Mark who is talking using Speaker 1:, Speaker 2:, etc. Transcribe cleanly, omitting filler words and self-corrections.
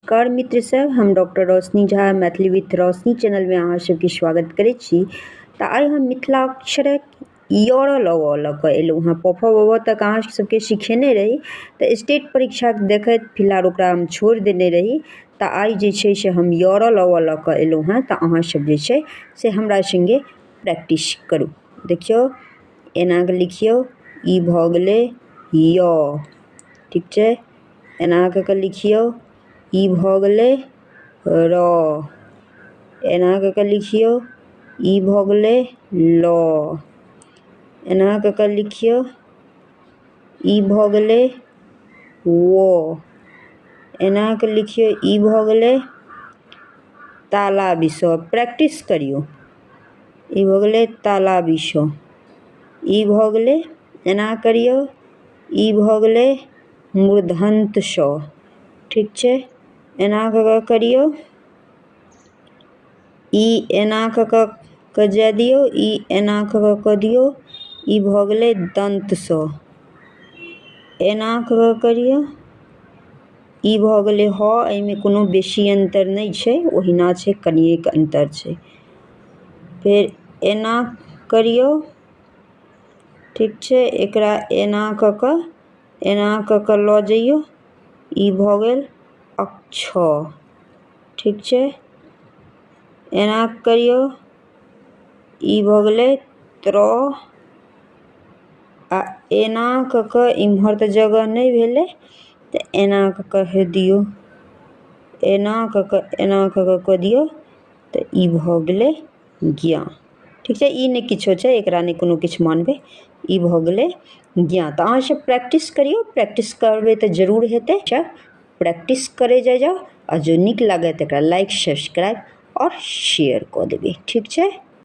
Speaker 1: नमस्कार मित्र सब, हम डॉक्टर रोशनी झा मैथिली विथ रोशनी चैनल में अहाँ सबके स्वागत करै छी। तऽ आइ हम मिथिलाक्षरक य ल व ल के एलहुँ हँ। प फ ब ब तक अहाँ सबके सिखेने रही, तऽ स्टेट परीक्षा देखैत फिलहाल ओकरा हम छोड़ि देने रही। तऽ आइ जे छै से हम य ल व ल के एलहुँ हँ। तऽ अहाँ सब जे छै से हमरा संगे प्रैक्टिस करू। देखियौ, एना के लिखियौ, ई भऽ गेलै य, ठीक छै। एना कऽ लिखियौ, ई भऽ गेलै र। एना कऽ लिखियौ, ई भऽ गेलै ल। एना कऽ लिखियौ, ई भऽ गेलै व। एना कऽ लिखियौ, ई भऽ गेलै ताला बिस। प्रैक्टिस करियौ। ई भऽ गेलै ताला बिस। ई भऽ गेलै, एना करियौ, ई भऽ गेलै मूर्धन्त स, ठीक छै। एना कऽ करियौ, ई एना कऽ जा दियौ, ई एना कऽ दियौ, ई भऽ गेलै दन्त स। एना कऽ करियौ, ई भऽ गेलै ह। एहिमे कोनो बेसी अन्तर नहि छै, ओहिना छै, कनिएक अन्तर छै। फेर एना करियौ, ठीक छै। एकरा एना कऽ लऽ जइयौ, ई भऽ गेल अक्ष, ठीक छै। एना करियौ, ई भऽ गेलै त्र। आ एना कऽ इम्हर तऽ जगह नहि भेलै, तऽ एना कऽ दियौ, एना कऽ दियौ, तऽ ई भऽ गेलै ज्ञ, ठीक छै। ई नहि किछो छै, एकरा नहि कोनो किछु मानबै, ई भऽ गेलै ज्ञ। तऽ अहाँ सब प्रैक्टिस करियौ, प्रैक्टिस करबै तऽ जरूर हेतै। प्रैक्टिस करे जाओ, आ जो नीक लागै तकरा लाइक, सब्सक्राइब और शेयर कऽ देबै, ठीक छै।